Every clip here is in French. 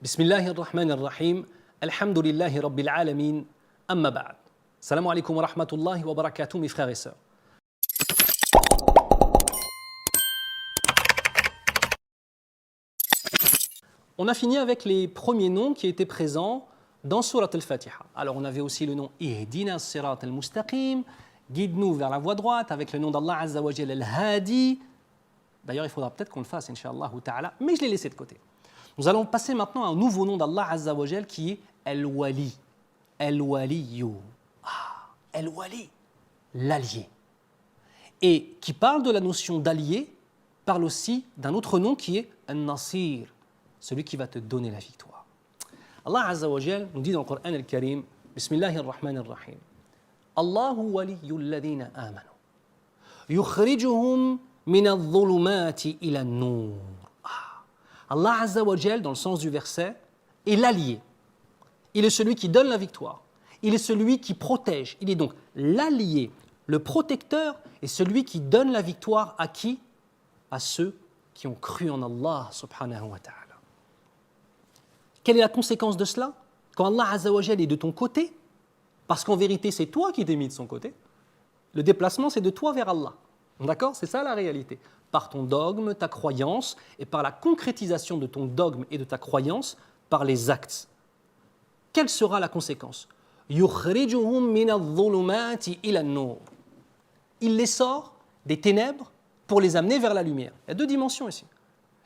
بسم الله الرحمن الرحيم الحمد لله رب العالمين أما بعد السلام عليكم ورحمة الله وبركاته mes frères et sœurs. On a fini avec les premiers noms qui étaient présents dans Surat al-Fatiha. Alors on avait aussi le nom Ihdina as-sirat al-mustaqim, guide-nous vers la voie droite, avec le nom d'Allah Azza wa Jalla al-Hadi. D'ailleurs, il faudra peut-être qu'on le fasse, Inch'Allah ta'ala, mais je l'ai laissé de côté. Nous allons passer maintenant à un nouveau nom d'Allah Azza wa Jalla qui est Al-Wali. Al-Waliyu. Al-Wali, l'allié. Et qui parle de la notion d'allié, parle aussi d'un autre nom qui est An-Nasir, celui qui va te donner la victoire. Allah Azza wa Jalla nous dit dans le Coran al-Karim, Bismillahir Rahmanir Rahim, Allahu waliyul ladhina amanu, yukhrijuhum min adh-dhulumati ila an-nur. Allah Azza wa Jalla, dans le sens du verset, est l'allié. Il est celui qui donne la victoire. Il est celui qui protège. Il est donc l'allié, le protecteur et celui qui donne la victoire à qui? À ceux qui ont cru en Allah subhanahu wa ta'ala. Quelle est la conséquence de cela? Quand Allah Azza wa Jalla est de ton côté, parce qu'en vérité c'est toi qui t'es mis de son côté, le déplacement c'est de toi vers Allah. D'accord? C'est ça la réalité. Par ton dogme, ta croyance, et par la concrétisation de ton dogme et de ta croyance, par les actes. Quelle sera la conséquence? يُخْرِجُهُمْ مِنَ الظُّلُمَاتِ إِلَى النُّورِ. Il les sort des ténèbres pour les amener vers la lumière. Il y a deux dimensions ici.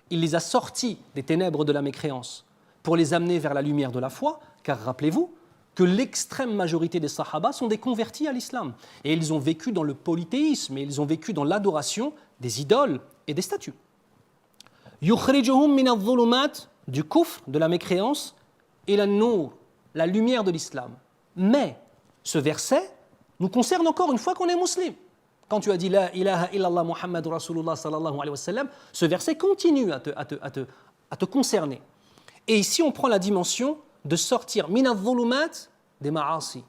Il les a sortis des ténèbres de la mécréance pour les amener vers la lumière de la foi, car rappelez-vous que l'extrême majorité des sahaba sont des convertis à l'islam. Et ils ont vécu dans le polythéisme, et ils ont vécu dans l'adoration des idoles et des statues. يُخْرِجُهُمْ مِنَ الظُّلُمَاتِ, du kufr, de la mécréance, et la nour, la lumière de l'islam. Mais ce verset nous concerne encore une fois qu'on est musulman. Quand tu as dit La ilaha illallah Muhammad Rasulullah sallallahu alayhi wa sallam, ce verset continue à te concerner. Et ici on prend la dimension de sortir min al-dhulumat, des ma'asi,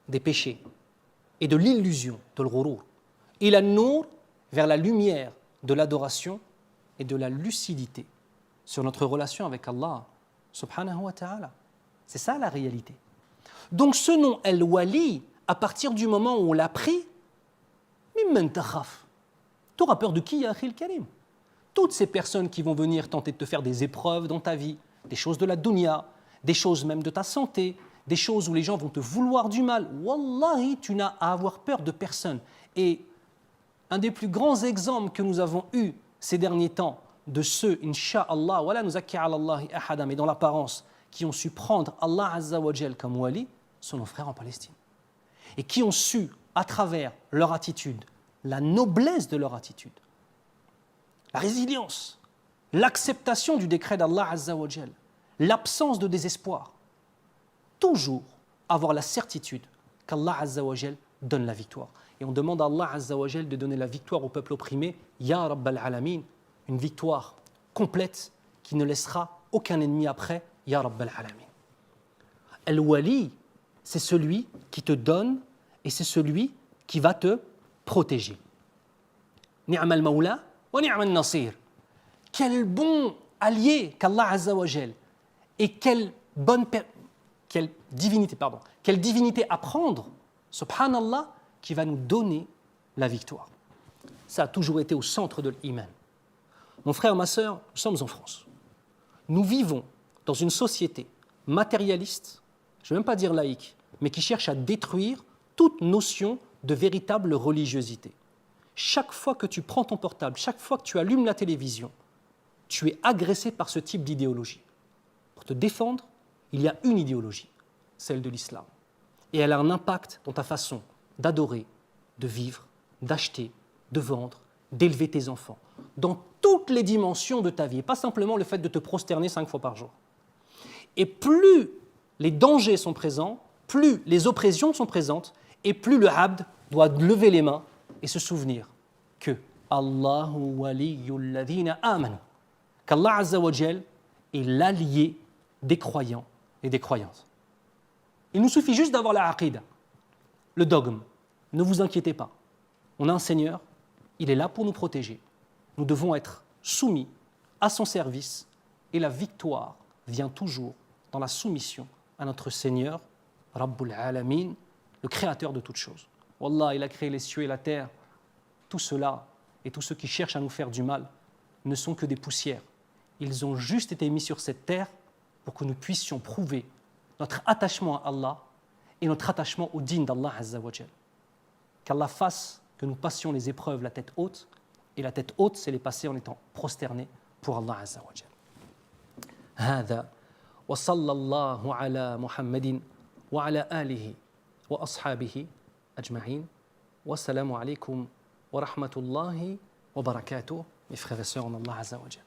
des péchés, et de l'illusion, de l'ghurur, ila an-nur, vers la lumière de l'adoration et de la lucidité sur notre relation avec Allah subhanahu wa ta'ala. C'est ça la réalité. Donc ce nom Al-Wali, à partir du moment où on l'a pris, mimman takhaf. Tu auras peur de qui, ya akhil karim? Toutes ces personnes qui vont venir tenter de te faire des épreuves dans ta vie, des choses de la dunya, des choses même de ta santé, des choses où les gens vont te vouloir du mal. Wallahi, tu n'as à avoir peur de personne. Et un des plus grands exemples que nous avons eu ces derniers temps de ceux, insha'Allah, wala nuzakki ala Allahi ahada, mais dans l'apparence, qui ont su prendre Allah Azza wa Jal comme wali, sont nos frères en Palestine. Et qui ont su, à travers leur attitude, la noblesse de leur attitude, la résilience, l'acceptation du décret d'Allah Azza wa Jal, l'absence de désespoir, toujours avoir la certitude qu'Allah Azza wa Jal donne la victoire. Et on demande à Allah Azza wa Jal de donner la victoire au peuple opprimé, Ya Rabbal Alamin, une victoire complète qui ne laissera aucun ennemi après, Ya Rabbal Alamin. Al-Wali, c'est celui qui te donne et c'est celui qui va te protéger. Ni'mal Mawla wa ni'mal Nasir. Quel bon allié qu'Allah Azza wa Jal, et quelle divinité à prendre, subhanallah, qui va nous donner la victoire. Ça a toujours été au centre de l'iman. Mon frère, ma sœur, nous sommes en France. Nous vivons dans une société matérialiste, je ne vais même pas dire laïque, mais qui cherche à détruire toute notion de véritable religiosité. Chaque fois que tu prends ton portable, chaque fois que tu allumes la télévision, tu es agressé par ce type d'idéologie. Pour te défendre, il y a une idéologie, celle de l'islam. Et elle a un impact dans ta façon d'adorer, de vivre, d'acheter, de vendre, d'élever tes enfants, dans toutes les dimensions de ta vie, et pas simplement le fait de te prosterner 5 fois par jour. Et plus les dangers sont présents, plus les oppressions sont présentes, et plus le abd doit lever les mains et se souvenir que Allahu waliyyul ladhina amanu, qu'Allah Azza wa Jal est l'allié des croyants et des croyantes. Il nous suffit juste d'avoir la aqida, le dogme. Ne vous inquiétez pas. On a un Seigneur, il est là pour nous protéger. Nous devons être soumis à son service et la victoire vient toujours dans la soumission à notre Seigneur, Rabbul Alamin, le créateur de toutes choses. Wallah, il a créé les cieux et la terre. Tout cela et tous ceux qui cherchent à nous faire du mal ne sont que des poussières. Ils ont juste été mis sur cette terre pour que nous puissions prouver notre attachement à Allah et notre attachement au dîn d'Allah Azza wa Jal. Qu'Allah fasse que nous passions les épreuves la tête haute, et la tête haute, c'est les passer en étant prosternés pour Allah Azza wa Jal. هذا وصلى الله على محمد وعلى آله وأصحابه أجمعين والسلام عليكم ورحمة الله وبركاته mes frères et sœurs en Allah Azza wa Jal.